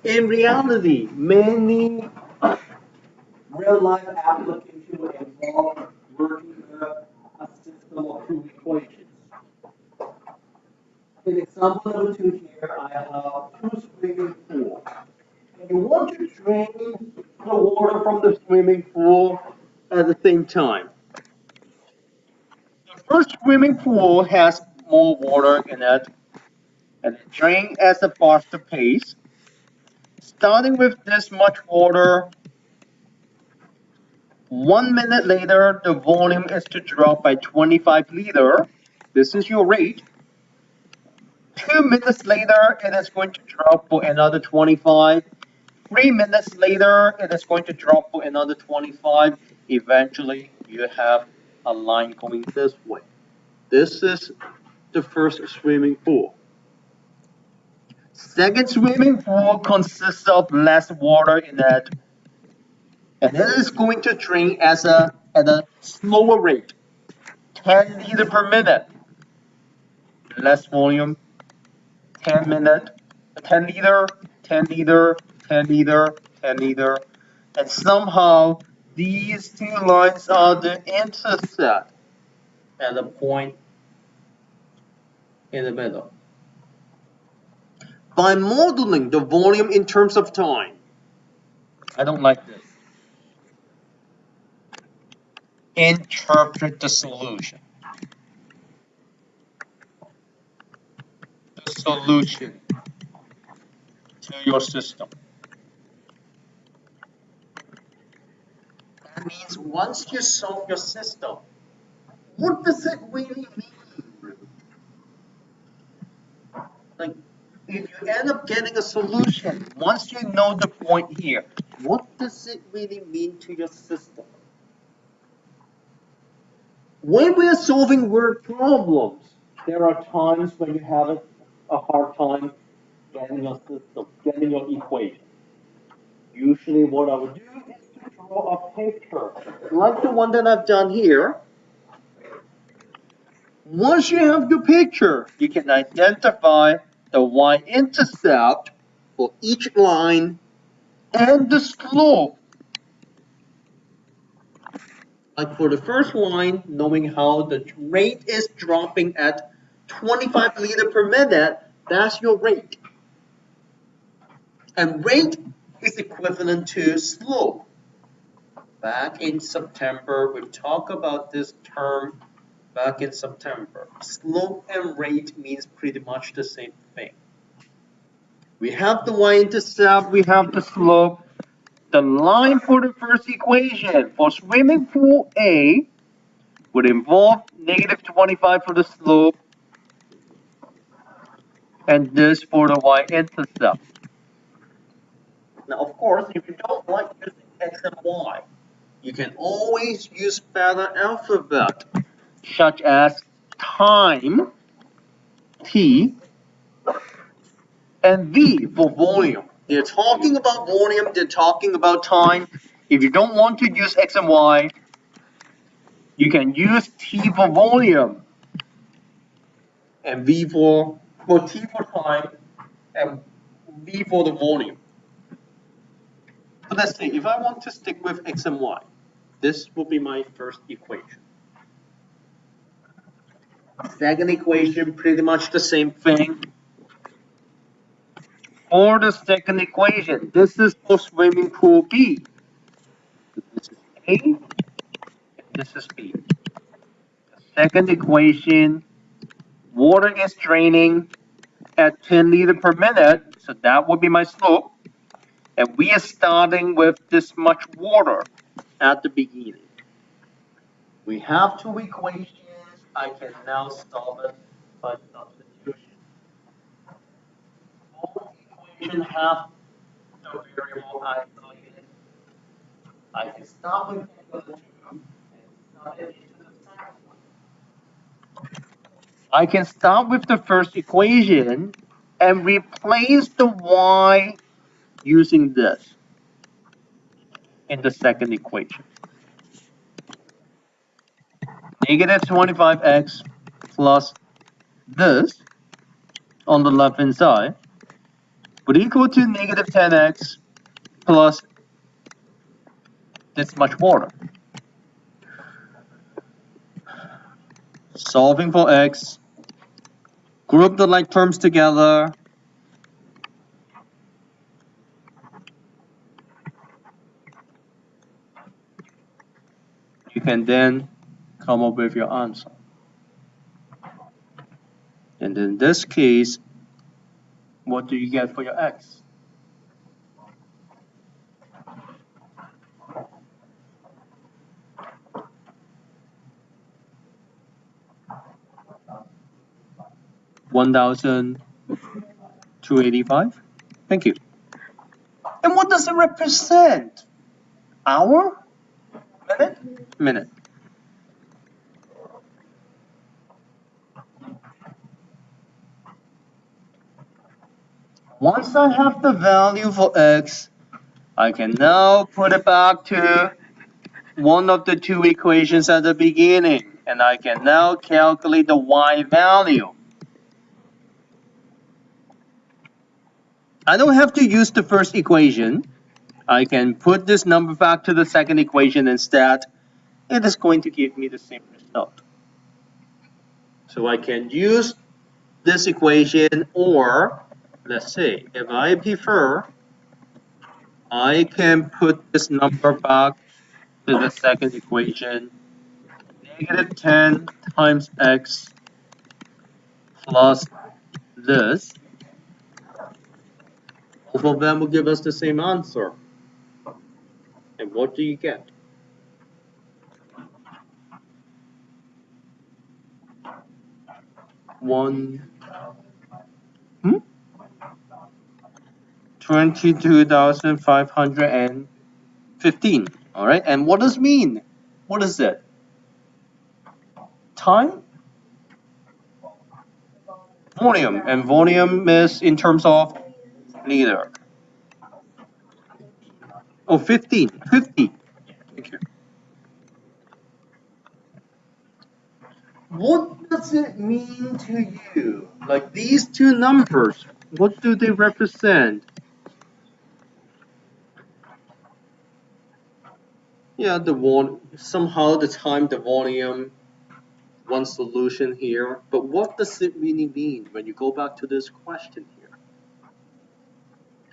In reality, many real-life applications will involve working with a system of two equations. In example number 2 here, I have two swimming pools. And you want to drain the water from the swimming pool at the same time. The first swimming pool has more water in it, and it drains at a faster pace. Starting with this much water, 1 minute later, the volume is to drop by 25 liter. This is your rate. 2 minutes later, it is going to drop for another 25. 3 minutes later, it is going to drop for another 25. Eventually, you have a line going this way. This is the first swimming pool. Second swimming pool consists of less water in it, and it is going to drain at a slower rate, 10 liter per minute. Less volume, 10 minute, 10 liter, 10 liter, 10 liter, 10 liter, and somehow these two lines are the intersect at a point in the middle. By modeling the volume in terms of time, I don't like this. Interpret the solution. The solution to your system. That means once you solve your system, what does it really mean? Like, if you end up getting a solution, once you know the point here, what does it really mean to your system? When we are solving word problems, there are times when you have a hard time getting your system, getting your equation. Usually what I would do is to draw a picture, like the one that I've done here. Once you have the picture, you can identify the y-intercept for each line and the slope. Like for the first line, knowing how the rate is dropping at 25 liter per minute, that's your rate. And rate is equivalent to slope. Back in September, we talked about this term back in September. Slope and rate means pretty much the same thing. We have the y-intercept, we have the slope. The line for the first equation for swimming pool A would involve negative 25 for the slope and this for the y-intercept. Now, of course, if you don't like using x and y, you can always use better alphabet, such as time, t, and v for volume. They're talking about volume, they're talking about time. If you don't want to use x and y, you can use t for volume and v for t for time and v for the volume. So let's say if I want to stick with x and y, this will be my first equation. Second equation, pretty much the same thing. For the second equation, this is for swimming pool B. This is A, and this is B. The second equation, water is draining at 10 liter per minute, so that would be my slope. And we are starting with this much water at the beginning. We have two equations. I can now solve it by substitution. Both equations have the variable isolated. I can start with the 2 and start it into the second one. I can start with the first equation and replace the y using this in the second equation. Negative 25x plus this on the left hand side would equal to negative 10x plus this much water. Solving for x, group the like terms together. You can then come up with your answer. And in this case, what do you get for your x? $1,285. Thank you. And what does it represent? Hour? Minute? Minute. Once I have the value for x, I can now put it back to one of the two equations at the beginning, and I can now calculate the y value. I don't have to use the first equation. I can put this number back to the second equation instead. It is going to give me the same result. So I can use this equation, or let's say if I prefer, I can put this number back to the second equation. Negative 10 times x plus this. Both of them will give us the same answer. And what do you get? One, 22,515. All right, and what does mean? What is it? Time? Volume. And volume is in terms of liter. Oh, 15. 50. Thank you. What does it mean to you? Like these two numbers, what do they represent? Yeah, somehow the time, the volume, one solution here. But what does it really mean when you go back to this question here?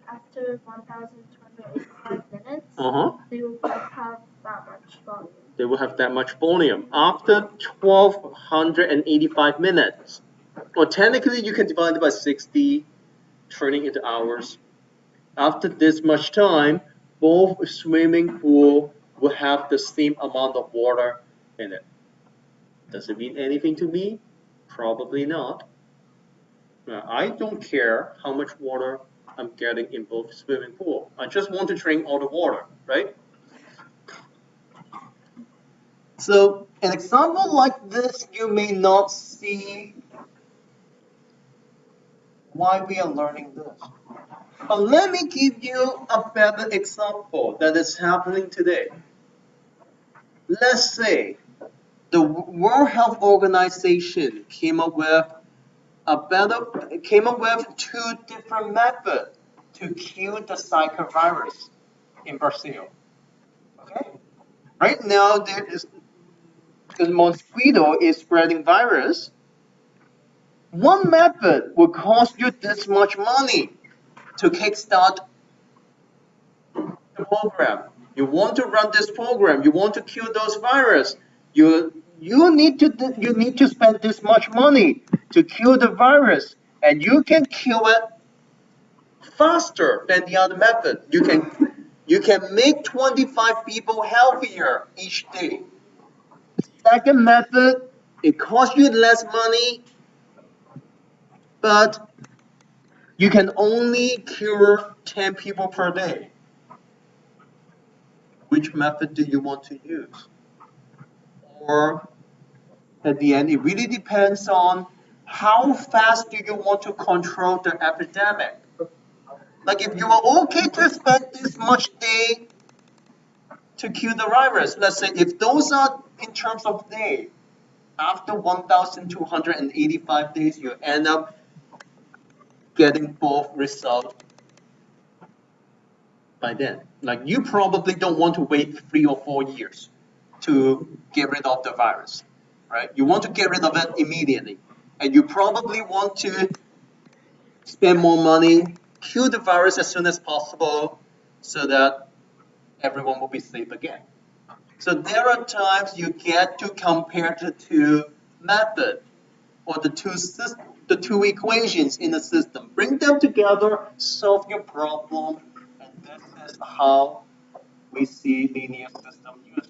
After 1,285 minutes, they will have that much volume. They will have that much volume. After 1,285 minutes, well, technically you can divide it by 60, turning into hours. After this much time, both swimming pool will have the same amount of water in it. Does it mean anything to me? Probably not. I don't care how much water I'm getting in both swimming pool. I just want to drink all the water, right? So an example like this, you may not see why we are learning this. But let me give you a better example that is happening today. Let's say the World Health Organization came up with two different methods to kill the Zika virus in Brazil. Okay? Right now, the mosquito is spreading virus. One method will cost you this much money to kickstart the program. You want to run this program. You want to kill those viruses. You need to spend this much money to kill the virus, and you can kill it faster than the other method. You can make 25 people healthier each day. Second method, it costs you less money, but you can only cure 10 people per day. Which method do you want to use? Or at the end, it really depends on how fast do you want to control the epidemic. Like if you are okay to spend this much day to kill the virus, let's say if those are in terms of day, after 1,285 days, you end up getting both results by then. Like you probably don't want to wait 3 or 4 years to get rid of the virus, right? You want to get rid of it immediately. And you probably want to spend more money, kill the virus as soon as possible so that everyone will be safe again. So there are times you get to compare the two methods or the two equations in the system. Bring them together, solve your problem, and this is how we see linear system used.